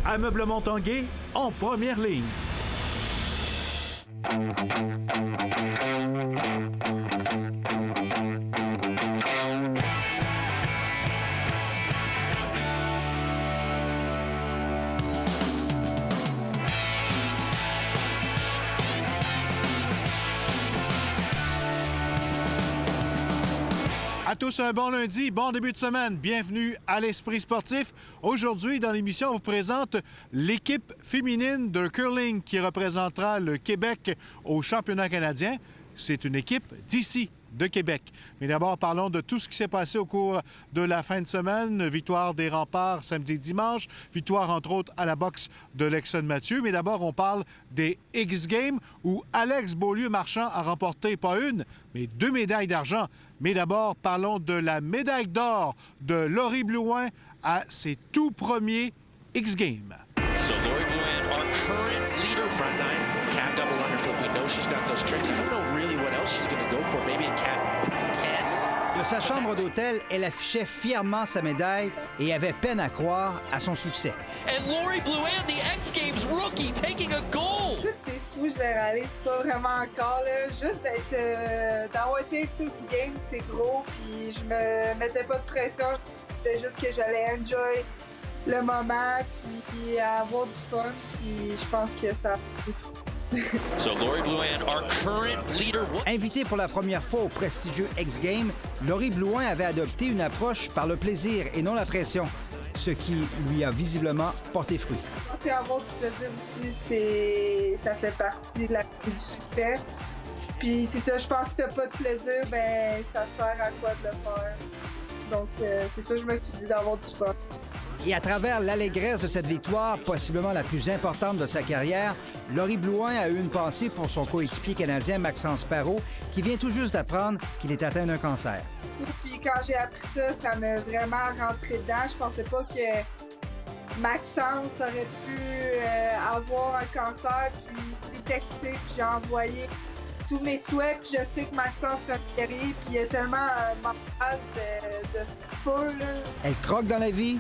Ameublement Tanguay en première ligne. À tous un bon lundi, bon début de semaine. Bienvenue à l'Esprit sportif. Aujourd'hui, dans l'émission, on vous présente l'équipe féminine de curling qui représentera le Québec au championnat canadien. C'est une équipe d'ici, de Québec. Mais d'abord, parlons de tout ce qui s'est passé au cours de la fin de semaine. Victoire des Remparts samedi et dimanche. Victoire, entre autres, à la boxe de Lexon Mathieu. Mais d'abord, on parle des X-Games où Alex Beaulieu-Marchand a remporté pas une, mais 2 médailles d'argent. Mais d'abord, parlons de la médaille d'or de Laurie Blouin à ses tout premiers X-Games. So Laurie Blouin, our current leader, front nine, cat double underfoot. We know she's got those tricks. We don't know really what else she's going to go for. Maybe a cat 10. De sa chambre d'hôtel, elle affichait fièrement sa médaille et avait peine à croire à son succès. And Laurie Blouin, the X Games rookie, taking a gold. C'est fou, je l'ai réalisé pas vraiment encore. Là. Juste d'avoir été tout le game, c'est gros. Puis je me mettais pas de pression. C'était juste que j'allais enjoy le moment puis avoir du fun. Puis je pense que ça a fait tout. So Laurie Blouin, our current leader. Invitée pour la première fois au prestigieux X-Games, Laurie Blouin avait adopté une approche par le plaisir et non la pression, ce qui lui a visiblement porté fruit. C'est avoir du plaisir aussi, ça fait partie de du succès. Puis c'est ça, je pense que si t'as pas de plaisir, ben ça sert à quoi de le faire. Donc c'est ça, je me suis dit d'avoir du fun. Et à travers l'allégresse de cette victoire, possiblement la plus importante de sa carrière, Laurie Blouin a eu une pensée pour son coéquipier canadien Maxence Parrot, qui vient tout juste d'apprendre qu'il est atteint d'un cancer. Puis quand j'ai appris ça, ça m'a vraiment rentré dedans. Je pensais pas que Maxence aurait pu avoir un cancer, puis j'ai texté, puis j'ai envoyé tous mes souhaits, puis je sais que Maxence est un guerrier, puis il y a tellement un mental de feu, là. Elle croque dans la vie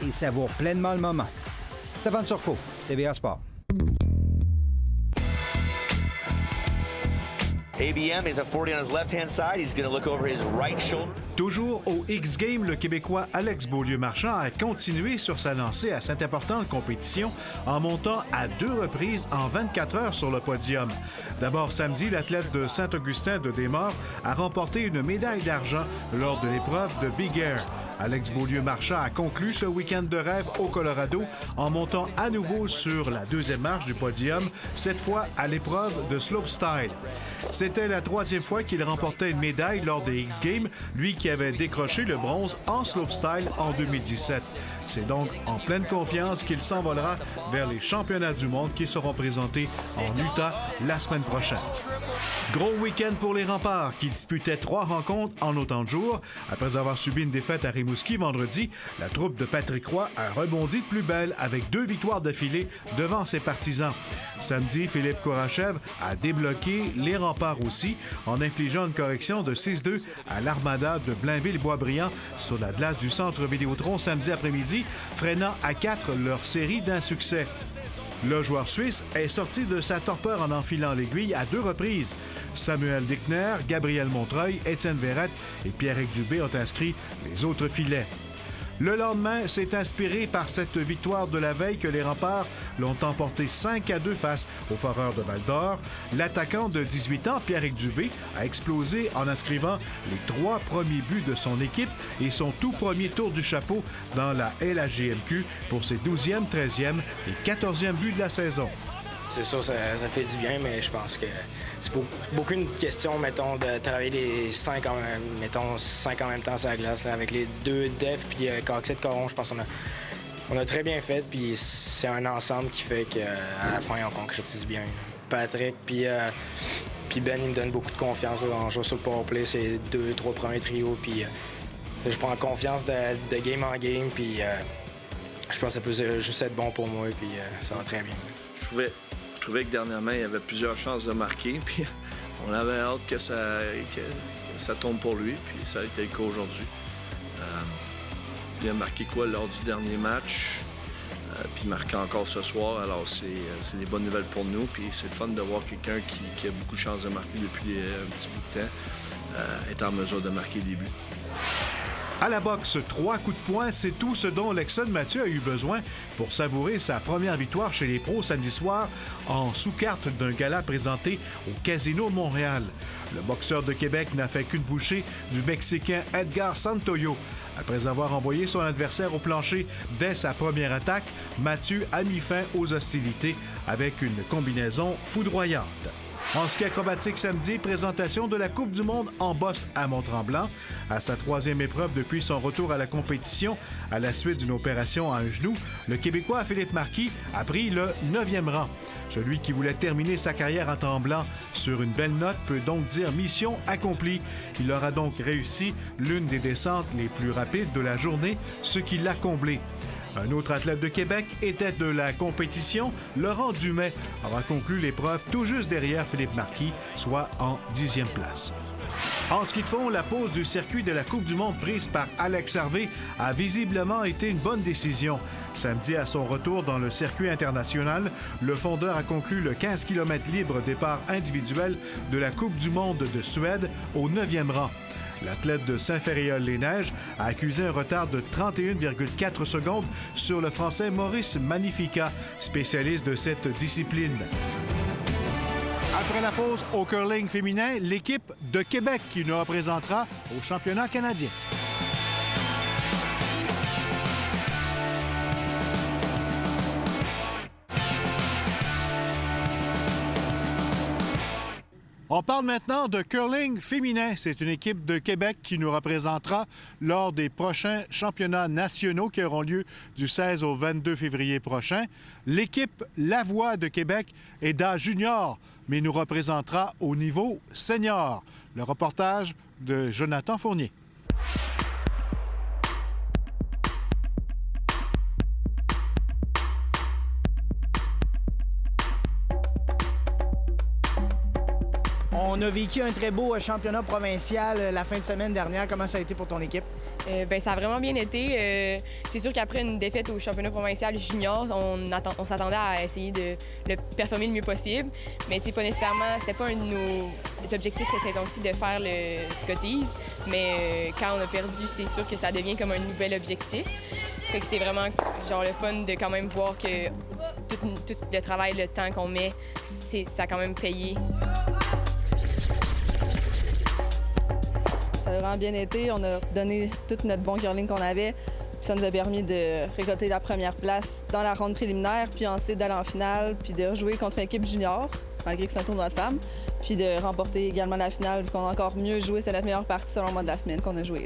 et savoure pleinement le moment. Stéphane Turcot, TVA Sport. ABM is a 40 on his left-hand side. He's going to look over his right shoulder. Toujours au X-Games, le Québécois Alex Beaulieu-Marchand a continué sur sa lancée à cette importante compétition en montant à 2 reprises en 24 heures sur le podium. D'abord samedi, l'athlète de Saint-Augustin de Desmaures a remporté une médaille d'argent lors de l'épreuve de Big Air. Alex Beaulieu-Marchand a conclu ce week-end de rêve au Colorado en montant à nouveau sur la 2e marche du podium, cette fois à l'épreuve de slopestyle. C'était la 3e fois qu'il remportait une médaille lors des X-Games, lui qui avait décroché le bronze en slopestyle en 2017. C'est donc en pleine confiance qu'il s'envolera vers les championnats du monde qui seront présentés en Utah la semaine prochaine. Gros week-end pour les Remparts qui disputaient 3 rencontres en autant de jours. Après avoir subi une défaite à Rimouski vendredi, la troupe de Patrick Roy a rebondi de plus belle avec 2 victoires d'affilée devant ses partisans. Samedi, Philippe Kourachev a débloqué les Remparts aussi en infligeant une correction de 6-2 à l'Armada de Blainville-Boisbriand sur la glace du Centre Vidéotron samedi après-midi, freinant à 4 leur série d'insuccès. Le joueur suisse est sorti de sa torpeur en enfilant l'aiguille à 2 reprises. Samuel Dickner, Gabriel Montreuil, Étienne Verrette et Pierre-Éric Dubé ont inscrit les autres filets. Le lendemain s'est inspiré par cette victoire de la veille que les Remparts l'ont emporté 5-2 face aux Foreurs de Val-d'Or. L'attaquant de 18 ans, Pierre-Éric Dubé, a explosé en inscrivant les 3 premiers buts de son équipe et son tout premier tour du chapeau dans la LHJMQ pour ses 12e, 13e et 14e buts de la saison. C'est sûr, ça fait du bien, mais je pense que c'est beaucoup une question, mettons, de travailler les 5 en même temps sur la glace, là, avec les 2 def puis Coxette Coron. Je pense qu'on a très bien fait, puis c'est un ensemble qui fait qu'à la fin, on concrétise bien. Patrick, puis Ben, il me donne beaucoup de confiance là, en jouant sur le powerplay, c'est 2-3 premiers trios, puis je prends confiance de game en game, puis je pense que ça peut juste être bon pour moi, puis ça va très bien. Je trouvais que dernièrement, il y avait plusieurs chances de marquer, puis on avait hâte que ça tombe pour lui, puis ça a été le cas aujourd'hui. Il a marqué quoi lors du dernier match? puis marquer encore ce soir. Alors, c'est des bonnes nouvelles pour nous. Puis c'est le fun de voir quelqu'un qui a beaucoup de chances de marquer depuis un petit bout de temps, est en mesure de marquer des buts. À la boxe, 3 coups de poing, c'est tout ce dont Lexon Mathieu a eu besoin pour savourer sa première victoire chez les pros samedi soir en sous-carte d'un gala présenté au Casino Montréal. Le boxeur de Québec n'a fait qu'une bouchée du Mexicain Edgar Santoyo. Après avoir envoyé son adversaire au plancher dès sa première attaque, Mathieu a mis fin aux hostilités avec une combinaison foudroyante. En ski acrobatique samedi, présentation de la Coupe du monde en bosse à Mont-Tremblant. À sa 3e épreuve depuis son retour à la compétition à la suite d'une opération à un genou, le Québécois Philippe Marquis a pris le 9e rang. Celui qui voulait terminer sa carrière en tremblant sur une belle note peut donc dire mission accomplie. Il aura donc réussi l'une des descentes les plus rapides de la journée, ce qui l'a comblé. Un autre athlète de Québec était de la compétition. Laurent Dumais aura conclu l'épreuve tout juste derrière Philippe Marquis, soit en 10e place. En ski de fond, la pause du circuit de la Coupe du monde prise par Alex Harvey a visiblement été une bonne décision. Samedi, à son retour dans le circuit international, le fondeur a conclu le 15 km libre départ individuel de la Coupe du monde de Suède au 9e rang. L'athlète de Saint-Féréol-les-Neiges a accusé un retard de 31,4 secondes sur le Français Maurice Magnifica, spécialiste de cette discipline. Après la pause au curling féminin, l'équipe de Québec qui nous représentera au championnat canadien. On parle maintenant de curling féminin. C'est une équipe de Québec qui nous représentera lors des prochains championnats nationaux qui auront lieu du 16 au 22 février prochain. L'équipe Lavoie de Québec est d'âge junior, mais nous représentera au niveau senior. Le reportage de Jonathan Fournier. On a vécu un très beau championnat provincial la fin de semaine dernière. Comment ça a été pour ton équipe? Ça a vraiment bien été. C'est sûr qu'après une défaite au championnat provincial junior, on s'attendait à essayer de le performer le mieux possible. Mais pas nécessairement, c'était pas un de nos objectifs cette saison-ci de faire le Scotties. Mais quand on a perdu, c'est sûr que ça devient comme un nouvel objectif. Fait que c'est vraiment le fun de quand même voir que tout le travail, le temps qu'on met, ça a quand même payé. Ça a vraiment bien été. On a donné tout notre bon curling qu'on avait. Puis ça nous a permis de récolter la première place dans la ronde préliminaire, puis ensuite d'aller en finale, puis de rejouer contre une équipe junior, malgré que c'est un tournoi de femmes, puis de remporter également la finale, vu qu'on a encore mieux joué. C'est notre meilleure partie, selon moi, de la semaine qu'on a joué.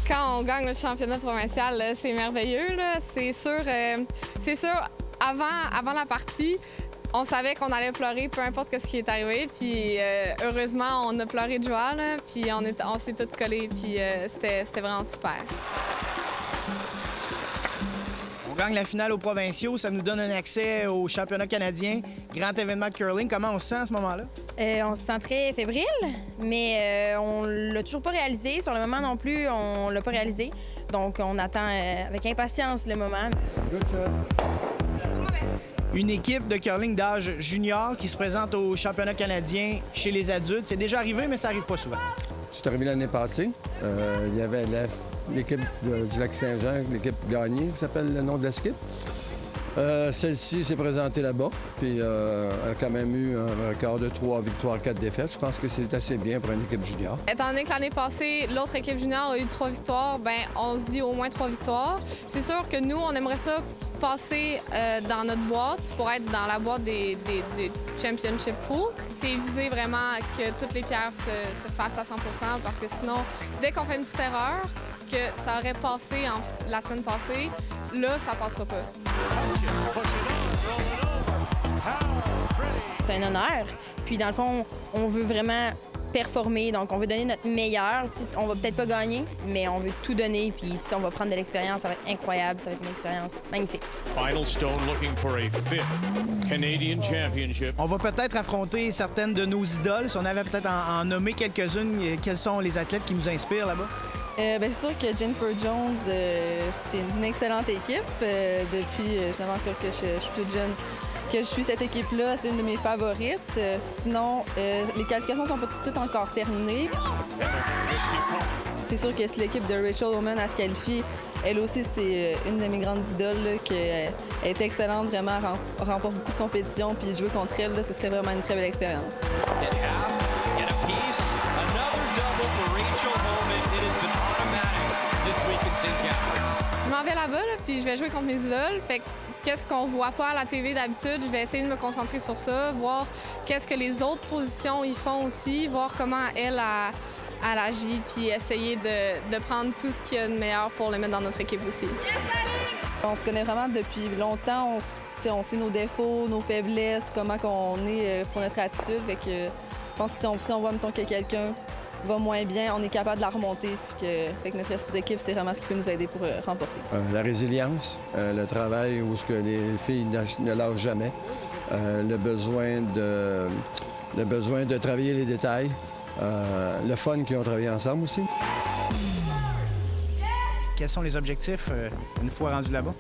Quand on gagne le championnat provincial, c'est merveilleux. C'est sûr, avant la partie, on savait qu'on allait pleurer, peu importe ce qui est arrivé. Puis heureusement, on a pleuré de joie, là, puis on s'est tous collés, puis c'était vraiment super. On gagne la finale aux provinciaux, ça nous donne un accès au championnat canadien, grand événement de curling. Comment on se sent à ce moment-là? On se sent très fébrile, mais on l'a toujours pas réalisé. Sur le moment non plus, on l'a pas réalisé. Donc, on attend avec impatience le moment. Une équipe de curling d'âge junior qui se présente au championnat canadien chez les adultes. C'est déjà arrivé, mais ça n'arrive pas souvent. Je suis arrivé l'année passée. Il y avait l'équipe du Lac-Saint-Jean, l'équipe gagnée, qui s'appelle le nom de l'équipe. Celle-ci s'est présentée là-bas, puis a quand même eu un record de 3 victoires, 4 défaites. Je pense que c'est assez bien pour une équipe junior. Étant donné que l'année passée, l'autre équipe junior a eu 3 victoires, on se dit au moins 3 victoires. C'est sûr que nous, on aimerait ça passer dans notre boîte pour être dans la boîte des Championship Pool. C'est viser vraiment que toutes les pierres se fassent à 100 parce que sinon, dès qu'on fait une petite erreur, que ça aurait passé la semaine passée, là, ça passera pas. C'est un honneur. Puis dans le fond, on veut vraiment performer, donc on veut donner notre meilleur. On va peut-être pas gagner, mais on veut tout donner. Puis si on va prendre de l'expérience, ça va être incroyable, ça va être une expérience magnifique. Final Stone looking for a 5th Canadian Championship. On va peut-être affronter certaines de nos idoles. Si on avait peut-être en nommé quelques-unes, quels sont les athlètes qui nous inspirent là-bas? C'est sûr que Jennifer Jones, c'est une excellente équipe. Depuis, finalement, que je suis toute jeune, que je suis cette équipe-là, c'est une de mes favorites. Sinon, les qualifications sont pas toutes encore terminées. C'est sûr que si l'équipe de Rachel Homan a se qualifié, elle aussi, c'est une de mes grandes idoles, qu'elle est excellente, vraiment, remporte beaucoup de compétitions, puis jouer contre elle, là, ce serait vraiment une très belle expérience. Je m'en vais là-bas, là, puis je vais jouer contre mes idoles. Fait que qu'est-ce qu'on voit pas à la TV d'habitude, je vais essayer de me concentrer sur ça, voir qu'est-ce que les autres positions y font aussi, voir comment elle agit, puis essayer de prendre tout ce qu'il y a de meilleur pour le mettre dans notre équipe aussi. On se connaît vraiment depuis longtemps. On sait nos défauts, nos faiblesses, comment on est pour notre attitude. Fait que, je pense que si on voit, mettons, que quelqu'un va moins bien, on est capable de la remonter. Fait que notre esprit d'équipe, c'est vraiment ce qui peut nous aider pour remporter. La résilience, le travail où ce que les filles ne lâchent jamais, le besoin de travailler les détails, le fun qu'ils ont travaillé ensemble aussi. Quels sont les objectifs une fois rendus là-bas?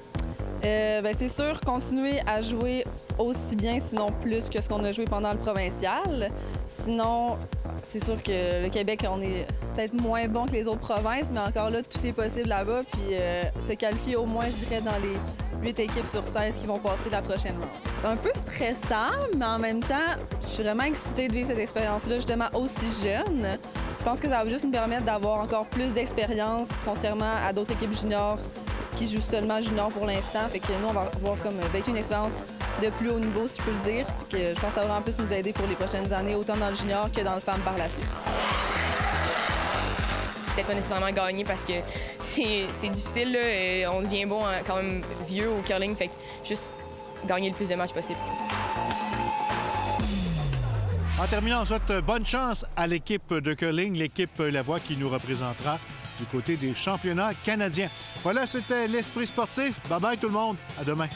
C'est sûr, continuer à jouer aussi bien, sinon plus que ce qu'on a joué pendant le provincial. Sinon, c'est sûr que le Québec, on est peut-être moins bon que les autres provinces, mais encore là, tout est possible là-bas. Puis se qualifier au moins, je dirais, dans les 8 équipes sur 16 qui vont passer la prochaine round. Un peu stressant, mais en même temps, je suis vraiment excitée de vivre cette expérience-là, justement, aussi jeune. Je pense que ça va juste nous permettre d'avoir encore plus d'expérience, contrairement à d'autres équipes juniors qui jouent seulement junior pour l'instant. Fait que nous, on va avoir comme vécu une expérience de plus haut niveau, si je peux le dire. Puis que je pense que ça va vraiment plus nous aider pour les prochaines années, autant dans le junior que dans le femme par la suite. Peut-être pas nécessairement gagner parce que c'est difficile, là. On devient bon quand même vieux au curling, fait que juste gagner le plus de matchs possible, c'est ça. En terminant, on souhaite bonne chance à l'équipe de curling, l'équipe Lavoie qui nous représentera du côté des championnats canadiens. Voilà, c'était l'Esprit sportif. Bye-bye tout le monde. À demain.